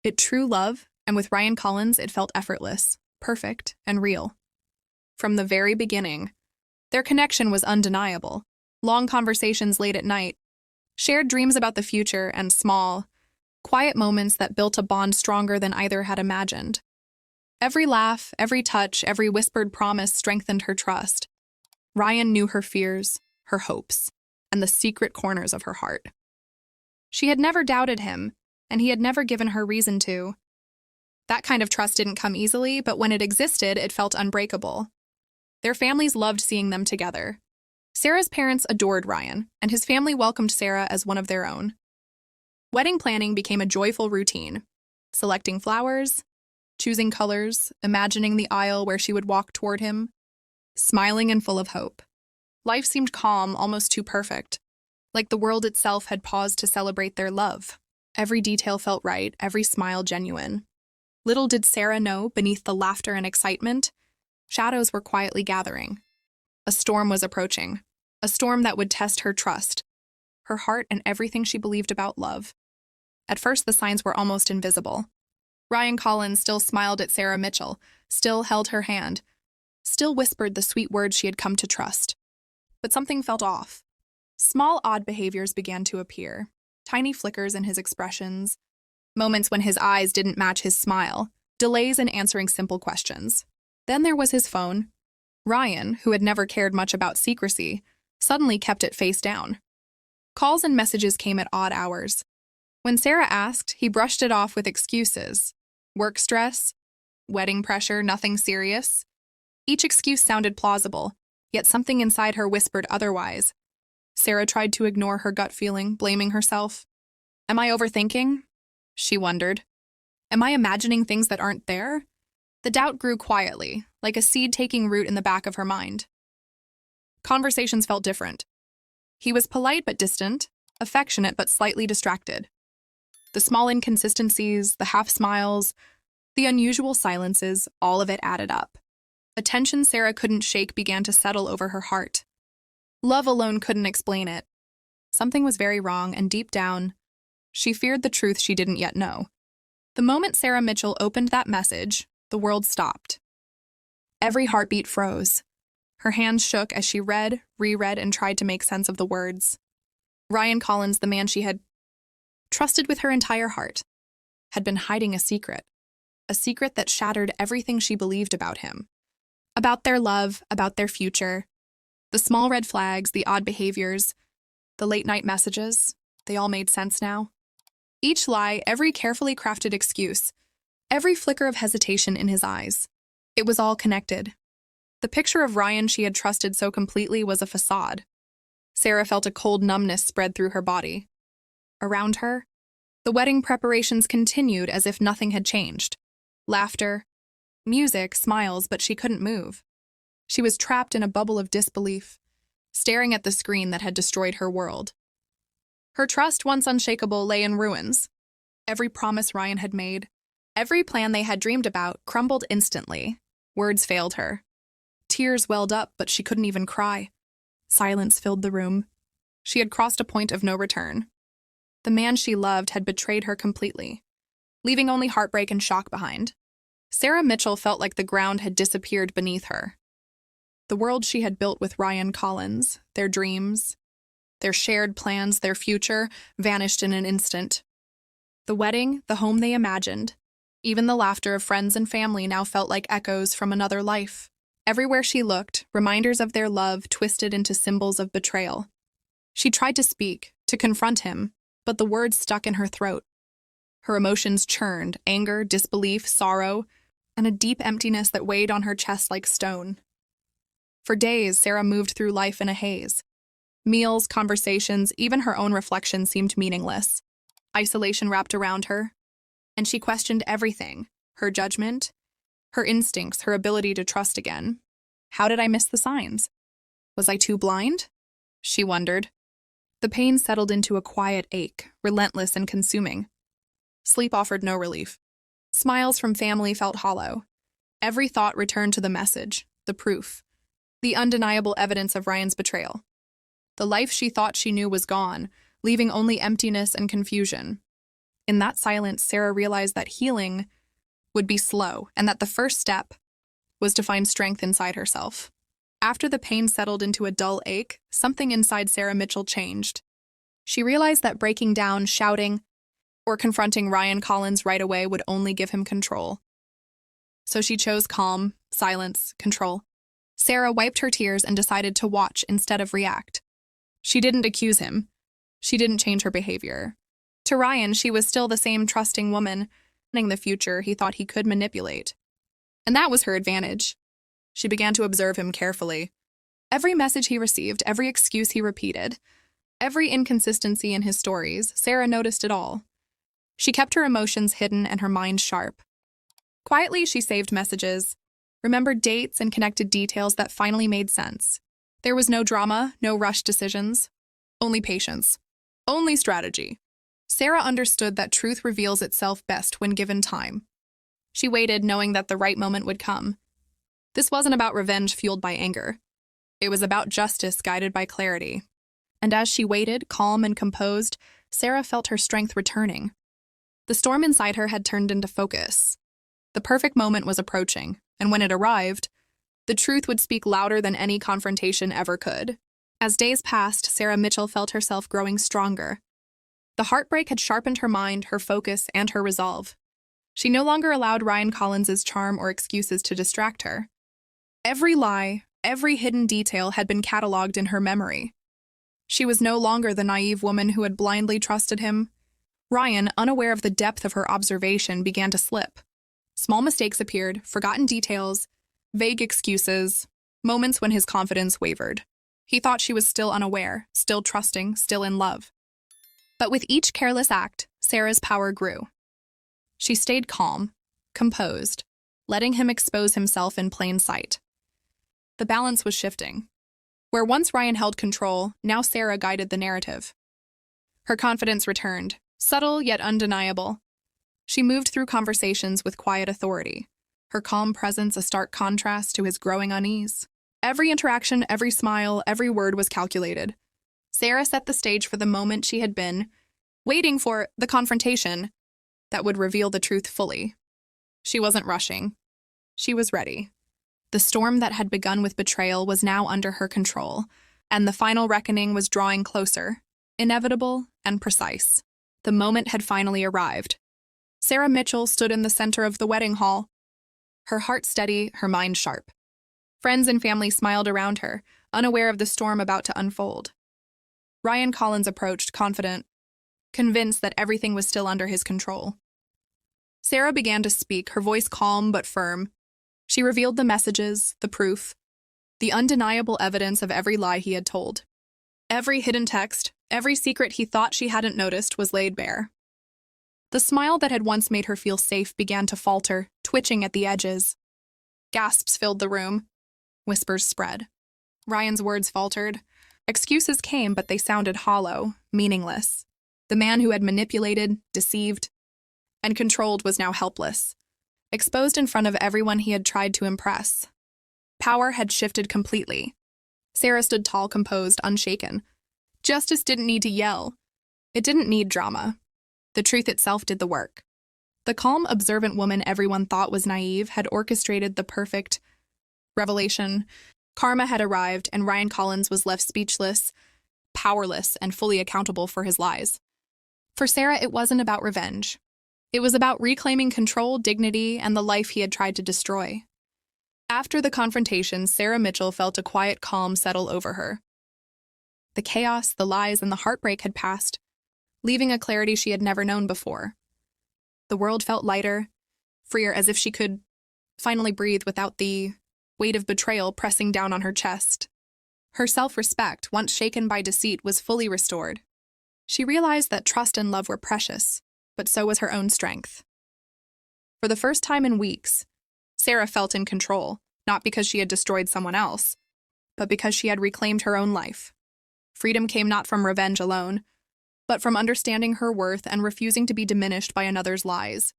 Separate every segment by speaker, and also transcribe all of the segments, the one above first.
Speaker 1: It true love, and with Ryan Collins, it felt effortless, perfect, and real. From the very beginning, their connection was undeniable. Long conversations late at night, shared dreams about the future, and small, quiet moments that built a bond stronger than either had imagined. Every laugh, every touch, every whispered promise strengthened her trust. Ryan knew her fears, her hopes, and the secret corners of her heart. She had never doubted him, and he had never given her reason to. That kind of trust didn't come easily, but when it existed, it felt unbreakable. Their families loved seeing them together. Sarah's parents adored Ryan, and his family welcomed Sarah as one of their own. Wedding planning became a joyful routine, selecting flowers, choosing colors, imagining the aisle where she would walk toward him, smiling and full of hope. Life seemed calm, almost too perfect, like the world itself had paused to celebrate their love. Every detail felt right, every smile genuine. Little did Sarah know, beneath the laughter and excitement, shadows were quietly gathering. A storm was approaching, a storm that would test her trust, her heart, and everything she believed about love. At first, the signs were almost invisible. Ryan Collins still smiled at Sarah Mitchell, still held her hand, still whispered the sweet words she had come to trust. But something felt off. Small, odd behaviors began to appear, tiny flickers in his expressions, moments when his eyes didn't match his smile, delays in answering simple questions. Then there was his phone. Ryan, who had never cared much about secrecy, suddenly kept it face down. Calls and messages came at odd hours. When Sarah asked, he brushed it off with excuses. Work stress, wedding pressure, nothing serious. Each excuse sounded plausible, yet something inside her whispered otherwise. Sarah tried to ignore her gut feeling, blaming herself. Am I overthinking? She wondered. Am I imagining things that aren't there? The doubt grew quietly, like a seed taking root in the back of her mind. Conversations felt different. He was polite but distant, affectionate but slightly distracted. The small inconsistencies, the half-smiles, the unusual silences, all of it added up. A tension Sarah couldn't shake began to settle over her heart. Love alone couldn't explain it. Something was very wrong, and deep down, she feared the truth she didn't yet know. The moment Sarah Mitchell opened that message, the world stopped. Every heartbeat froze. Her hands shook as she read, reread, and tried to make sense of the words. Ryan Collins, the man she had trusted with her entire heart, had been hiding a secret that shattered everything she believed about him. About their love, about their future. The small red flags, the odd behaviors, the late-night messages, they all made sense now. Each lie, every carefully crafted excuse, every flicker of hesitation in his eyes. It was all connected. The picture of Ryan she had trusted so completely was a facade. Sarah felt a cold numbness spread through her body. Around her, the wedding preparations continued as if nothing had changed. Laughter, music, smiles, but she couldn't move. She was trapped in a bubble of disbelief, staring at the screen that had destroyed her world. Her trust, once unshakable, lay in ruins. Every promise Ryan had made, every plan they had dreamed about, crumbled instantly. Words failed her. Tears welled up, but she couldn't even cry. Silence filled the room. She had crossed a point of no return. The man she loved had betrayed her completely, leaving only heartbreak and shock behind. Sarah Mitchell felt like the ground had disappeared beneath her. The world she had built with Ryan Collins, their dreams, their shared plans, their future, vanished in an instant. The wedding, the home they imagined, even the laughter of friends and family now felt like echoes from another life. Everywhere she looked, reminders of their love twisted into symbols of betrayal. She tried to speak, to confront him, but the words stuck in her throat. Her emotions churned, anger, disbelief, sorrow, and a deep emptiness that weighed on her chest like stone. For days, Sarah moved through life in a haze. Meals, conversations, even her own reflection seemed meaningless. Isolation wrapped around her, and she questioned everything, her judgment, her instincts, her ability to trust again. How did I miss the signs? Was I too blind? She wondered. The pain settled into a quiet ache, relentless and consuming. Sleep offered no relief. Smiles from family felt hollow. Every thought returned to the message, the proof, the undeniable evidence of Ryan's betrayal. The life she thought she knew was gone, leaving only emptiness and confusion. In that silence, Sarah realized that healing would be slow and that the first step was to find strength inside herself. After the pain settled into a dull ache, something inside Sarah Mitchell changed. She realized that breaking down, shouting, or confronting Ryan Collins right away would only give him control. So she chose calm, silence, control. Sarah wiped her tears and decided to watch instead of react. She didn't accuse him. She didn't change her behavior. To Ryan, she was still the same trusting woman, planning the future he thought he could manipulate. And that was her advantage. She began to observe him carefully. Every message he received, every excuse he repeated, every inconsistency in his stories, Sarah noticed it all. She kept her emotions hidden and her mind sharp. Quietly, she saved messages, remembered dates, and connected details that finally made sense. There was no drama, no rushed decisions, only patience, only strategy. Sarah understood that truth reveals itself best when given time. She waited, knowing that the right moment would come. This wasn't about revenge fueled by anger. It was about justice guided by clarity. And as she waited, calm and composed, Sarah felt her strength returning. The storm inside her had turned into focus. The perfect moment was approaching, and when it arrived, the truth would speak louder than any confrontation ever could. As days passed, Sarah Mitchell felt herself growing stronger. The heartbreak had sharpened her mind, her focus, and her resolve. She no longer allowed Ryan Collins's charm or excuses to distract her. Every lie, every hidden detail had been cataloged in her memory. She was no longer the naive woman who had blindly trusted him. Ryan, unaware of the depth of her observation, began to slip. Small mistakes appeared, forgotten details, vague excuses, moments when his confidence wavered. He thought she was still unaware, still trusting, still in love. But with each careless act, Sarah's power grew. She stayed calm, composed, letting him expose himself in plain sight. The balance was shifting. Where once Ryan held control, now Sarah guided the narrative. Her confidence returned, subtle yet undeniable. She moved through conversations with quiet authority, her calm presence a stark contrast to his growing unease. Every interaction, every smile, every word was calculated. Sarah set the stage for the moment she had been waiting for, the confrontation that would reveal the truth fully. She wasn't rushing. She was ready. The storm that had begun with betrayal was now under her control, and the final reckoning was drawing closer, inevitable and precise. The moment had finally arrived. Sarah Mitchell stood in the center of the wedding hall, her heart steady, her mind sharp. Friends and family smiled around her, unaware of the storm about to unfold. Ryan Collins approached, confident, convinced that everything was still under his control. Sarah began to speak, her voice calm but firm. She revealed the messages, the proof, the undeniable evidence of every lie he had told. Every hidden text, every secret he thought she hadn't noticed was laid bare. The smile that had once made her feel safe began to falter, twitching at the edges. Gasps filled the room. Whispers spread. Ryan's words faltered. Excuses came, but they sounded hollow, meaningless. The man who had manipulated, deceived, and controlled was now helpless, exposed in front of everyone he had tried to impress. Power had shifted completely. Sarah stood tall, composed, unshaken. Justice didn't need to yell. It didn't need drama. The truth itself did the work. The calm, observant woman everyone thought was naive had orchestrated the perfect revelation. Karma had arrived, and Ryan Collins was left speechless, powerless, and fully accountable for his lies. For Sarah, it wasn't about revenge. It was about reclaiming control, dignity, and the life he had tried to destroy. After the confrontation, Sarah Mitchell felt a quiet calm settle over her. The chaos, the lies, and the heartbreak had passed, leaving a clarity she had never known before. The world felt lighter, freer, as if she could finally breathe without the weight of betrayal pressing down on her chest. Her self-respect, once shaken by deceit, was fully restored. She realized that trust and love were precious, but so was her own strength. For the first time in weeks, Sarah felt in control, not because she had destroyed someone else, but because she had reclaimed her own life. Freedom came not from revenge alone, but from understanding her worth and refusing to be diminished by another's lies.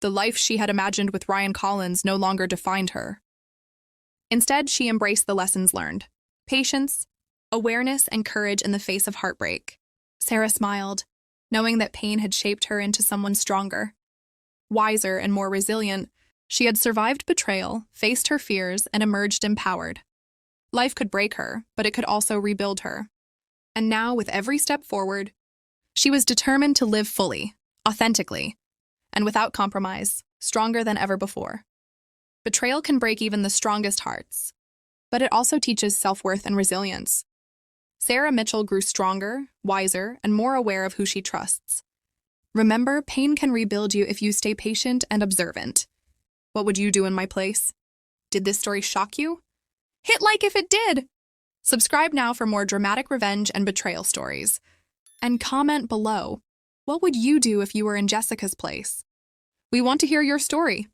Speaker 1: The life she had imagined with Ryan Collins no longer defined her. Instead, she embraced the lessons learned: patience, awareness, and courage in the face of heartbreak. Sarah smiled, knowing that pain had shaped her into someone stronger. Wiser and more resilient, she had survived betrayal, faced her fears, and emerged empowered. Life could break her, but it could also rebuild her. And now, with every step forward, she was determined to live fully, authentically, and without compromise, stronger than ever before. Betrayal can break even the strongest hearts, but it also teaches self-worth and resilience. Sarah Mitchell grew stronger, wiser, and more aware of who she trusts. Remember, pain can rebuild you if you stay patient and observant. What would you do in my place? Did this story shock you? Hit like if it did! Subscribe now for more dramatic revenge and betrayal stories. And comment below, what would you do if you were in Jessica's place? We want to hear your story.